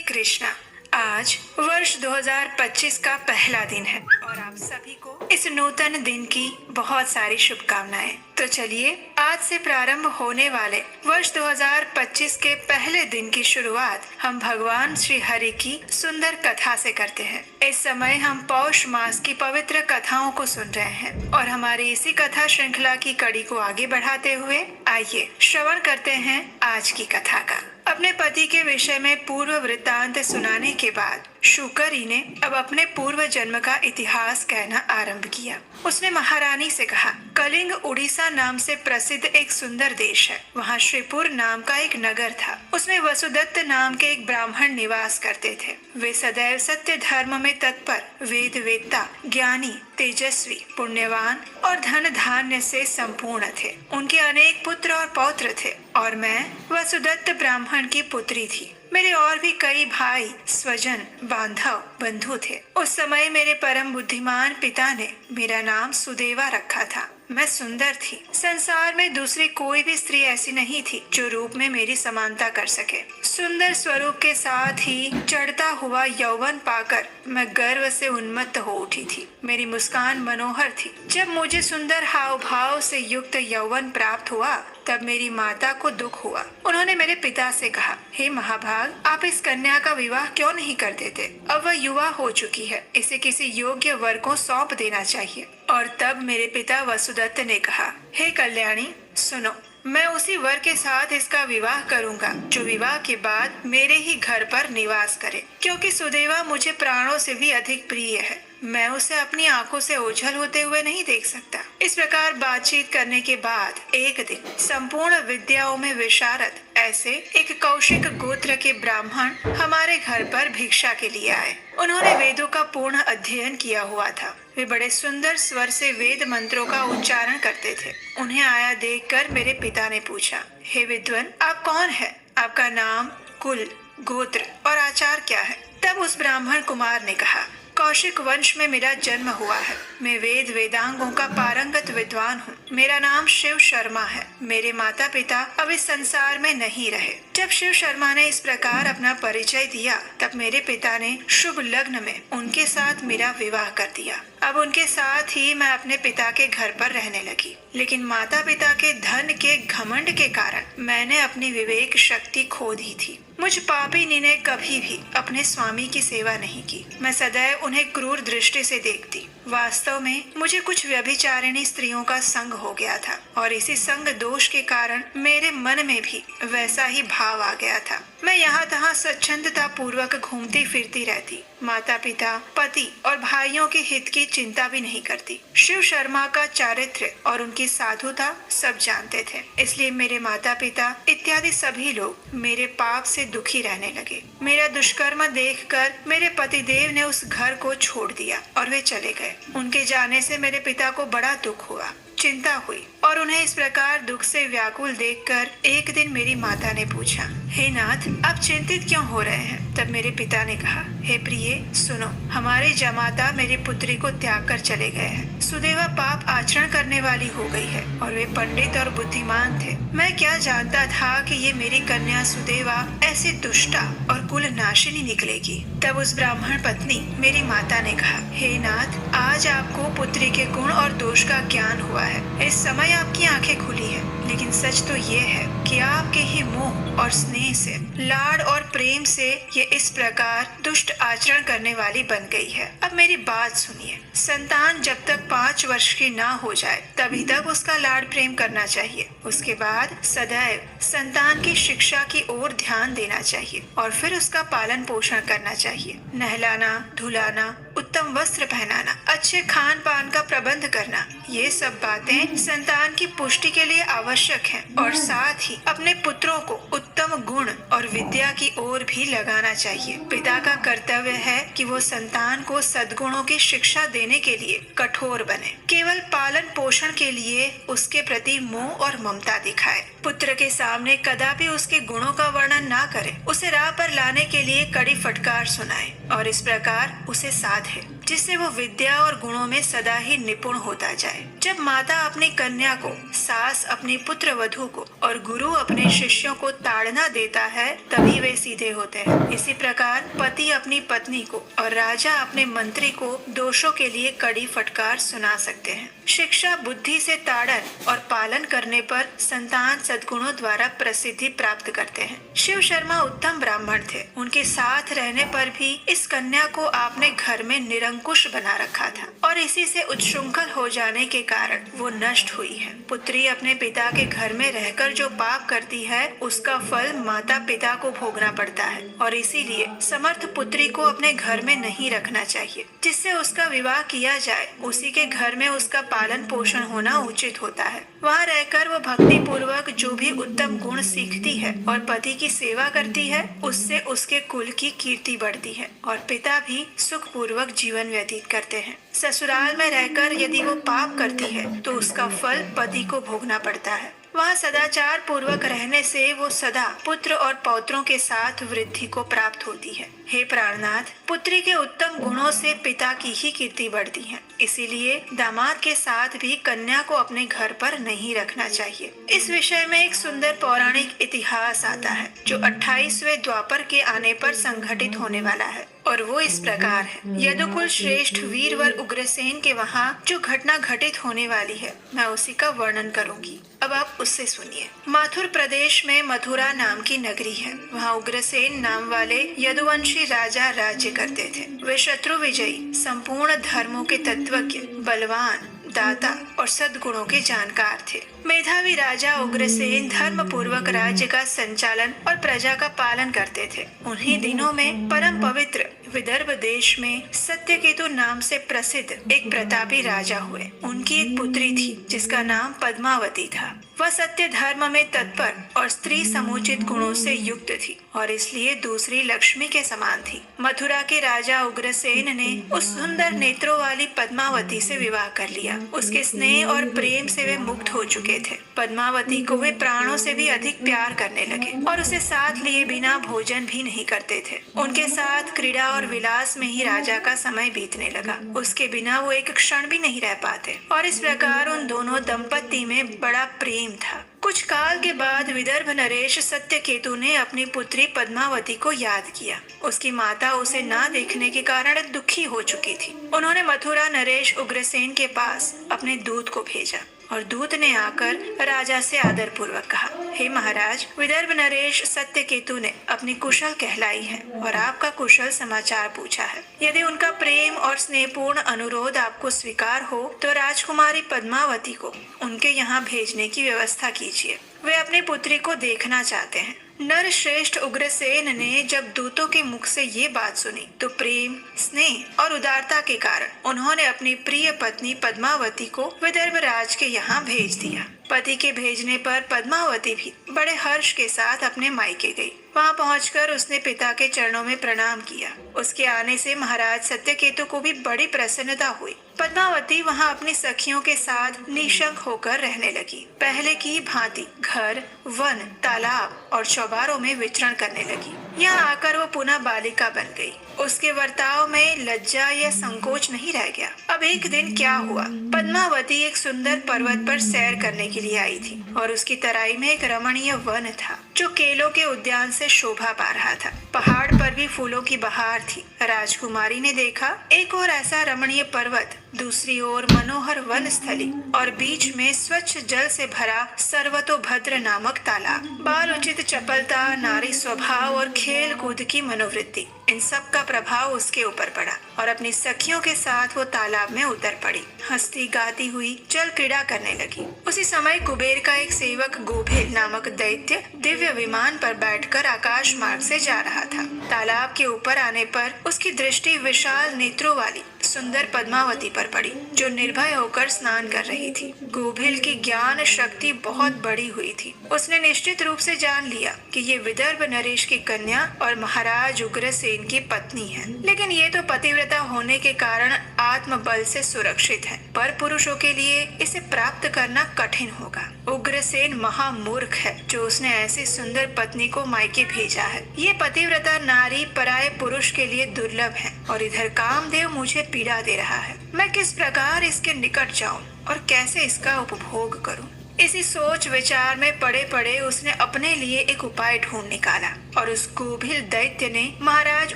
कृष्णा। आज वर्ष 2025 का पहला दिन है और आप सभी को इस नूतन दिन की बहुत सारी शुभकामनाएं। तो चलिए आज से प्रारंभ होने वाले वर्ष 2025 के पहले दिन की शुरुआत हम भगवान श्री हरि की सुंदर कथा से करते हैं। इस समय हम पौष मास की पवित्र कथाओं को सुन रहे हैं और हमारी इसी कथा श्रृंखला की कड़ी को आगे बढ़ाते हुए आइए श्रवण करते हैं आज की कथा का। अपने पति के विषय में पूर्व वृत्तांत सुनाने के बाद शुकरी ने अब अपने पूर्व जन्म का इतिहास कहना आरंभ किया। उसने महारानी से कहा, कलिंग उड़ीसा नाम से प्रसिद्ध एक सुंदर देश है। वहाँ श्रीपुर नाम का एक नगर था। उसमें वसुदत्त नाम के एक ब्राह्मण निवास करते थे। वे सदैव सत्य धर्म में तत्पर, वेद वेत्ता, ज्ञानी, तेजस्वी, पुण्यवान और धन धान्य से संपूर्ण थे। उनके अनेक पुत्र और पौत्र थे और मैं वसुदत्त ब्राह्मण की पुत्री थी। मेरे और भी कई भाई, स्वजन, बांधव, बंधु थे। उस समय मेरे परम बुद्धिमान पिता ने मेरा नाम सुदेवा रखा था। मैं सुंदर थी। संसार में दूसरी कोई भी स्त्री ऐसी नहीं थी जो रूप में मेरी समानता कर सके। सुंदर स्वरूप के साथ ही चढ़ता हुआ यौवन पाकर मैं गर्व से उन्मत्त हो उठी थी। मेरी मुस्कान मनोहर थी। जब मुझे सुंदर हाव भाव से युक्त यौवन प्राप्त हुआ तब मेरी माता को दुख हुआ। उन्होंने मेरे पिता से कहा, हे महाभाग, आप इस कन्या का विवाह क्यों नहीं कर देते? अब वह युवा हो चुकी है, इसे किसी योग्य वर को सौंप देना चाहिए। और तब मेरे पिता वसुदत्त ने कहा, हे कल्याणी, सुनो, मैं उसी वर के साथ इसका विवाह करूंगा जो विवाह के बाद मेरे ही घर पर निवास करे, क्योंकि सुदेवा मुझे प्राणों से भी अधिक प्रिय है। मैं उसे अपनी आंखों से ओझल होते हुए नहीं देख सकता। इस प्रकार बातचीत करने के बाद एक दिन संपूर्ण विद्याओं में विशारद ऐसे एक कौशिक गोत्र के ब्राह्मण हमारे घर पर भिक्षा के लिए आए। उन्होंने वेदों का पूर्ण अध्ययन किया हुआ था। वे बड़े सुंदर स्वर से वेद मंत्रों का उच्चारण करते थे। उन्हें आया देखकर मेरे पिता ने पूछा, हे विद्वान, आप कौन है? आपका नाम, कुल, गोत्र और आचार क्या है? तब उस ब्राह्मण कुमार ने कहा, कौशिक वंश में मेरा जन्म हुआ है। मैं वेद वेदांगों का पारंगत विद्वान हूँ। मेरा नाम शिव शर्मा है। मेरे माता पिता अब इस संसार में नहीं रहे। जब शिव शर्मा ने इस प्रकार अपना परिचय दिया तब मेरे पिता ने शुभ लग्न में उनके साथ मेरा विवाह कर दिया। अब उनके साथ ही मैं अपने पिता के घर पर रहने लगी। लेकिन माता पिता के धन के घमंड के कारण मैंने अपनी विवेक शक्ति खो दी थी। मुझ पापिनी ने कभी भी अपने स्वामी की सेवा नहीं की। मैं सदैव उन्हें क्रूर दृष्टि से देखती। वास्तव में मुझे कुछ व्यभिचारिणी स्त्रियों का संग हो गया था और इसी संग दोष के कारण मेरे मन में भी वैसा ही भाव आ गया था। मैं यहाँ तहाँ स्वच्छंदता पूर्वक घूमती फिरती रहती। माता पिता, पति और भाइयों के हित की चिंता भी नहीं करती। शिव शर्मा का चारित्र्य और उनकी साधुता सब जानते थे, इसलिए मेरे माता पिता इत्यादि सभी लोग मेरे पाप से दुखी रहने लगे। मेरा दुष्कर्म देखकर मेरे पतिदेव ने उस घर को छोड़ दिया और वे चले गए। उनके जाने से मेरे पिता को बड़ा दुख हुआ, चिंता हुई और उन्हें इस प्रकार दुख से व्याकुल देखकर एक दिन मेरी माता ने पूछा, हे नाथ, आप चिंतित क्यों हो रहे हैं? तब मेरे पिता ने कहा, हे प्रिय, सुनो, हमारे जमाता मेरी पुत्री को त्याग कर चले गए हैं। सुदेवा पाप आचरण करने वाली हो गई है और वे पंडित और बुद्धिमान थे। मैं क्या जानता था कि ये मेरी कन्या सुदेवा ऐसी दुष्टा और कुल नाशिनी निकलेगी। तब उस ब्राह्मण पत्नी मेरी माता ने कहा, हे नाथ, आज आपको पुत्री के गुण और दोष का ज्ञान हुआ है। इस समय आपकी आंखें खुली है, लेकिन सच तो ये है कि आपके ही मोह और स्नेह से, लाड और प्रेम से ये इस प्रकार दुष्ट आचरण करने वाली बन गई है। अब मेरी बात सुनिए। संतान जब तक 5 वर्ष की ना हो जाए तभी तक उसका लाड प्रेम करना चाहिए। उसके बाद सदैव संतान की शिक्षा की ओर ध्यान देना चाहिए और फिर उसका पालन पोषण करना चाहिए। नहलाना, धुलाना, उत्तम वस्त्र पहनाना, अच्छे खान पान का प्रबंध करना, ये सब बातें संतान की पुष्टि के लिए आवश्यक हैं और साथ ही अपने पुत्रों को उत्तम गुण और विद्या की ओर भी लगाना चाहिए। पिता का कर्तव्य है कि वो संतान को सद्गुणों की शिक्षा देने के लिए कठोर बने, केवल पालन पोषण के लिए उसके प्रति मोह और ममता दिखाए, पुत्र के सामने कदापि उसके गुणों का वर्णन ना करे, उसे राह पर लाने के लिए कड़ी फटकार सुनाए और इस प्रकार उसे साधे जिससे वो विद्या और गुणों में सदा ही निपुण होता जाए। जब माता अपनी कन्या को, सास अपनी पुत्र वधू को और गुरु अपने शिष्यों को ताड़ना देता है तभी वे सीधे होते हैं। इसी प्रकार पति अपनी पत्नी को और राजा अपने मंत्री को दोषों के लिए कड़ी फटकार सुना सकते हैं। शिक्षा बुद्धि से ताड़न और पालन करने पर संतान सद्गुणों द्वारा प्रसिद्धि प्राप्त करते हैं। शिव शर्मा उत्तम ब्राह्मण थे। उनके साथ रहने पर भी इस कन्या को आपने घर में निरंकुश बना रखा था और इसी से उच्छृंखल हो जाने के कारण वो नष्ट हुई है। पुत्री अपने पिता के घर में रहकर जो पाप करती है उसका फल माता पिता को भोगना पड़ता है और इसीलिए समर्थ पुत्री को अपने घर में नहीं रखना चाहिए। जिससे उसका विवाह किया जाए उसी के घर में उसका पालन पोषण होना उचित होता है। वहाँ रहकर वो भक्ति पूर्वक जो भी उत्तम गुण सीखती है और पति की सेवा करती है उससे उसके कुल की कीर्ति बढ़ती है और पिता भी सुख पूर्वक जीवन व्यतीत करते हैं। ससुराल में रहकर यदि वो पाप करती है तो उसका फल पति को भोगना पड़ता है। वहाँ सदाचार पूर्वक रहने से वो सदा पुत्र और पौत्रों के साथ वृद्धि को प्राप्त होती है। हे प्राणनाथ, पुत्री के उत्तम गुणों से पिता की ही कीर्ति बढ़ती है, इसीलिए दामाद के साथ भी कन्या को अपने घर पर नहीं रखना चाहिए। इस विषय में एक सुंदर पौराणिक इतिहास आता है जो 28वें द्वापर के आने पर संघटित होने वाला है और वो इस प्रकार है। यदुकुल श्रेष्ठ वीरवर उग्रसेन के वहाँ जो घटना घटित होने वाली है मैं उसी का वर्णन करूंगी। अब आप उससे सुनिए। माथुर प्रदेश में मथुरा नाम की नगरी है। वहाँ उग्रसेन नाम वाले यदुवंशी राजा राज्य करते थे। वे शत्रु विजयी, संपूर्ण धर्मों के तत्वज्ञ, बलवान, दाता और सद्गुणों के जानकार थे। मेधावी राजा उग्रसेन धर्म पूर्वक राज्य का संचालन और प्रजा का पालन करते थे। उन्हीं दिनों में परम पवित्र विदर्भ देश में सत्यकेतु नाम से प्रसिद्ध एक प्रतापी राजा हुए। उनकी एक पुत्री थी जिसका नाम पद्मावती था। वह सत्य धर्म में तत्पर और स्त्री समुचित गुणों से युक्त थी और इसलिए दूसरी लक्ष्मी के समान थी। मथुरा के राजा उग्रसेन ने उस सुंदर नेत्रों वाली पद्मावती से विवाह कर लिया। उसके स्नेह और प्रेम से वे मुक्त हो चुके थे। पद्मावती को वे प्राणों से भी अधिक प्यार करने लगे और उसे साथ लिए बिना भोजन भी नहीं करते थे। उनके साथ क्रीड़ा और विलास में ही राजा का समय बीतने लगा। उसके बिना वो एक क्षण भी नहीं रह पाते और इस प्रकार उन दोनों दंपति में बड़ा प्रेम था। कुछ काल के बाद विदर्भ नरेश सत्यकेतु ने अपनी पुत्री पद्मावती को याद किया। उसकी माता उसे ना देखने के कारण दुखी हो चुकी थी। उन्होंने मथुरा नरेश उग्रसेन के पास अपने दूत को भेजा और दूत ने आकर राजा से आदर पूर्वक कहा, हे महाराज, विदर्भ नरेश सत्यकेतु ने अपनी कुशल कहलाई है और आपका कुशल समाचार पूछा है। यदि उनका प्रेम और स्नेहपूर्ण अनुरोध आपको स्वीकार हो तो राजकुमारी पद्मावती को उनके यहाँ भेजने की व्यवस्था कीजिए। वे अपनी पुत्री को देखना चाहते हैं। नर श्रेष्ठ उग्रसेन ने जब दूतों के मुख से ये बात सुनी तो प्रेम, स्नेह और उदारता के कारण उन्होंने अपनी प्रिय पत्नी पद्मावती को विदर्भ राज के यहाँ भेज दिया। पति के भेजने पर पद्मावती भी बड़े हर्ष के साथ अपने मायके गई। वहाँ पहुंचकर उसने पिता के चरणों में प्रणाम किया। उसके आने से महाराज सत्यकेतु को भी बड़ी प्रसन्नता हुई। पद्मावती वहाँ अपनी सखियों के साथ निशंक होकर रहने लगी। पहले की भांति घर, वन, तालाब और चौबारों में विचरण करने लगी। यहाँ आकर वो पुनः बालिका बन गई। उसके वर्ताव में लज्जा या संकोच नहीं रह गया। अब एक दिन क्या हुआ, पद्मावती एक सुंदर पर्वत पर सैर करने के लिए आई थी और उसकी तराई में एक रमणीय वन था जो केलों के उद्यान से शोभा पा रहा था। पहाड़ पर भी फूलों की बहार थी। राजकुमारी ने देखा एक और ऐसा रमणीय पर्वत, दूसरी ओर मनोहर वन स्थली और बीच में स्वच्छ जल से भरा सर्वतोभद्र नामक तालाब। बाल उचित चपलता, नारी स्वभाव और खेल कूद की मनोवृत्ति, इन सब का प्रभाव उसके ऊपर पड़ा और अपनी सखियों के साथ वो तालाब में उतर पड़ी। हंसती गाती हुई जल क्रीड़ा करने लगी। उसी समय कुबेर का एक सेवक गोभेल नामक दैत्य दिव्य दिव्य विमान पर बैठकर आकाश मार्ग से जा रहा था। तालाब के ऊपर आने पर उसकी दृष्टि विशाल नेत्रों वाली सुंदर पद्मावती पर पड़ी, जो निर्भय होकर स्नान कर रही थी। गोभिल की ज्ञान शक्ति बहुत बड़ी हुई थी। उसने निश्चित रूप से जान लिया कि ये विदर्भ नरेश की कन्या और महाराज उग्रसेन की पत्नी है। लेकिन ये तो पतिव्रता होने के कारण आत्मबल से सुरक्षित है, पर पुरुषों के लिए इसे प्राप्त करना कठिन होगा। उग्रसेन महामूर्ख है जो उसने ऐसी सुंदर पत्नी को मायके भेजा है। ये पतिव्रता नारी पराये पुरुष के लिए दुर्लभ है और इधर कामदेव मुझे पीड़ा दे रहा है। मैं किस प्रकार इसके निकट जाऊं और कैसे इसका उपभोग करूं? इसी सोच विचार में पड़े पड़े उसने अपने लिए एक उपाय ढूंढ निकाला और उस गोभिल दैत्य ने महाराज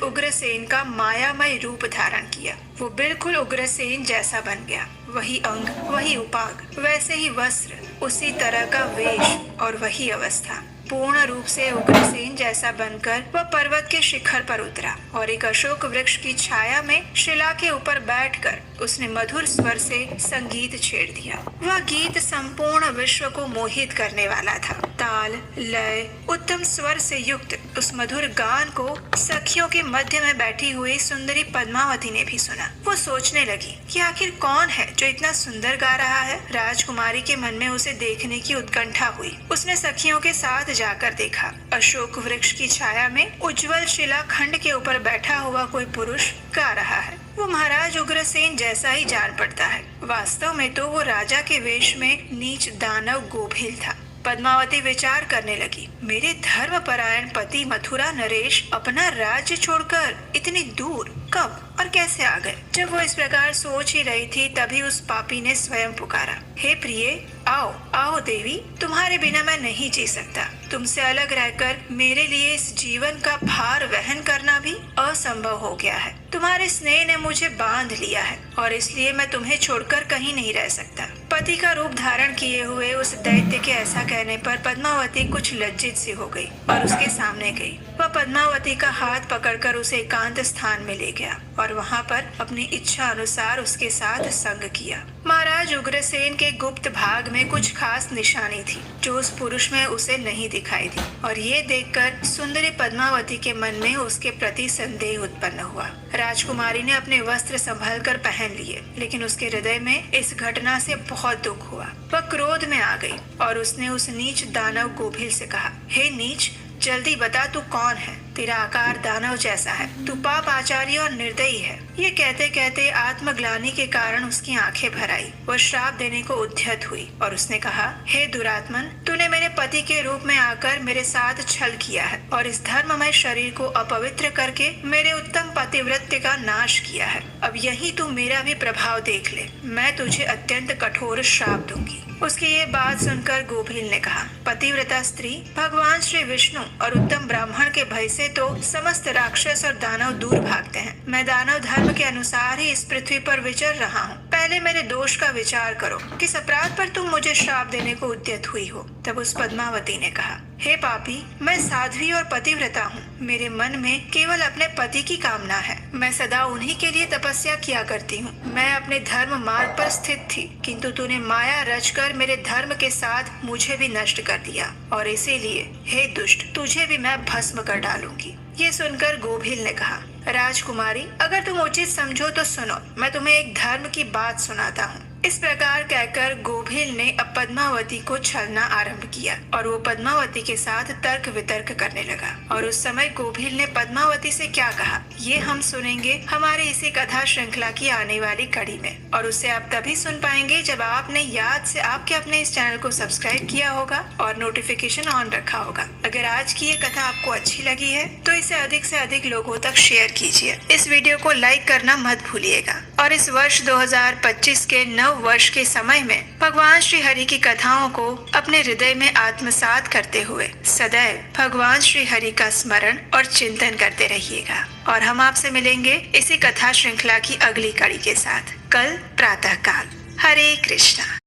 उग्रसेन का मायामय रूप धारण किया। वो बिल्कुल उग्रसेन जैसा बन गया। वही अंग, वही उपाग, वैसे ही वस्त्र, उसी तरह का वेश और वही अवस्था। पूर्ण रूप से उग्रसेन जैसा बनकर वह पर्वत के शिखर पर उतरा और एक अशोक वृक्ष की छाया में शिला के ऊपर बैठकर उसने मधुर स्वर से संगीत छेड़ दिया। वह गीत संपूर्ण विश्व को मोहित करने वाला था। ताल, लय, उत्तम स्वर से युक्त उस मधुर गान को सखियों के मध्य में बैठी हुई सुंदरी पद्मावती ने भी सुना। वो सोचने लगी कि आखिर कौन है जो इतना सुंदर गा रहा है। राजकुमारी के मन में उसे देखने की उत्कंठा हुई। उसने सखियों के साथ जाकर देखा। अशोक वृक्ष की छाया में उज्जवल शिला खंड के ऊपर बैठा हुआ कोई पुरुष गा रहा है। वो महाराज उग्रसेन जैसा ही जान पड़ता है। वास्तव में तो वो राजा के वेश में नीच दानव गोभिल था। पद्मावती विचार करने लगी, मेरे धर्मपरायण पति मथुरा नरेश अपना राज्य छोड़कर इतनी दूर कब और कैसे आ गए? जब वो इस प्रकार सोच ही रही थी तभी उस पापी ने स्वयं पुकारा, हे प्रिय, आओ आओ देवी, तुम्हारे बिना मैं नहीं जी सकता। तुमसे अलग रहकर मेरे लिए इस जीवन का भार वहन करना भी असंभव हो गया है। तुम्हारे स्नेह ने मुझे बांध लिया है और इसलिए मैं तुम्हें छोड़कर कहीं नहीं रह सकता। पति का रूप धारण किए हुए उस दैत्य के ऐसा कहने पर पद्मावती कुछ लज्जित सी हो गई और उसके सामने गई। वह पद्मावती का हाथ पकड़कर उसे एकांत स्थान में ले गया और वहां पर अपनी इच्छा अनुसार उसके साथ संग किया। महाराज उग्रसेन के गुप्त भाग में कुछ खास निशानी थी जो उस पुरुष में उसे नहीं दिखाई दी और ये देखकर सुंदरी पद्मावती के मन में उसके प्रति संदेह उत्पन्न हुआ। राजकुमारी ने अपने वस्त्र संभल कर पहन लिए, लेकिन उसके हृदय में इस घटना से बहुत दुख हुआ। वह क्रोध में आ गई और उसने उस नीच दानव गोभिल से कहा, हे नीच, जल्दी बता तू कौन है? तेरा आकार दानव जैसा है, तू पाप आचार्य और निर्दयी है। ये कहते कहते आत्मग्लानि के कारण उसकी आंखें भर आई। वह श्राप देने को उद्यत हुई और उसने कहा, हे दुरात्मन, तूने मेरे पति के रूप में आकर मेरे साथ छल किया है और इस धर्ममय शरीर को अपवित्र करके मेरे उत्तम पतिव्रत्य का नाश किया है। अब यही तू मेरा भी प्रभाव देख ले। मैं तुझे अत्यंत कठोर श्राप दूंगी। उसकी ये बात सुनकर गोभिल ने कहा, पतिव्रता स्त्री, भगवान श्री विष्णु और उत्तम ब्राह्मण के भय से तो समस्त राक्षस और दानव दूर भागते हैं। मैं दानव धर्म के अनुसार ही इस पृथ्वी पर विचर रहा हूँ। पहले मेरे दोष का विचार करो, किस अपराध पर तुम मुझे श्राप देने को उद्यत हुई हो। तब उस पद्मावती ने कहा, हे पापी, मैं साध्वी और पतिव्रता हूँ। मेरे मन में केवल अपने पति की कामना है। मैं सदा उन्हीं के लिए तपस्या किया करती हूँ। मैं अपने धर्म मार्ग पर स्थित थी, किंतु तूने माया रचकर मेरे धर्म के साथ मुझे भी नष्ट कर दिया और इसीलिए हे दुष्ट, तुझे भी मैं भस्म कर डालूंगी। ये सुनकर गोभिल ने कहा, राजकुमारी, अगर तुम उचित समझो तो सुनो, मैं तुम्हें एक धर्म की बात सुनाता हूँ। इस प्रकार कहकर गोभिल ने अब पद्मावती को छलना आरंभ किया और वो पद्मावती के साथ तर्क वितर्क करने लगा। और उस समय गोभिल ने पद्मावती से क्या कहा, ये हम सुनेंगे हमारे इसी कथा श्रृंखला की आने वाली कड़ी में, और उसे आप तभी सुन पाएंगे जब आपने याद से आपके अपने इस चैनल को सब्सक्राइब किया होगा और नोटिफिकेशन ऑन रखा होगा। अगर आज की ये कथा आपको अच्छी लगी है तो इसे अधिक से अधिक लोगों तक शेयर कीजिए। इस वीडियो को लाइक करना मत भूलिएगा। और इस वर्ष 2025 के नव वर्ष के समय में भगवान श्री हरि की कथाओं को अपने हृदय में आत्मसात करते हुए सदैव भगवान श्री हरि का स्मरण और चिंतन करते रहिएगा। और हम आपसे मिलेंगे इसी कथा श्रृंखला की अगली कड़ी के साथ कल प्रातः काल। हरे कृष्णा।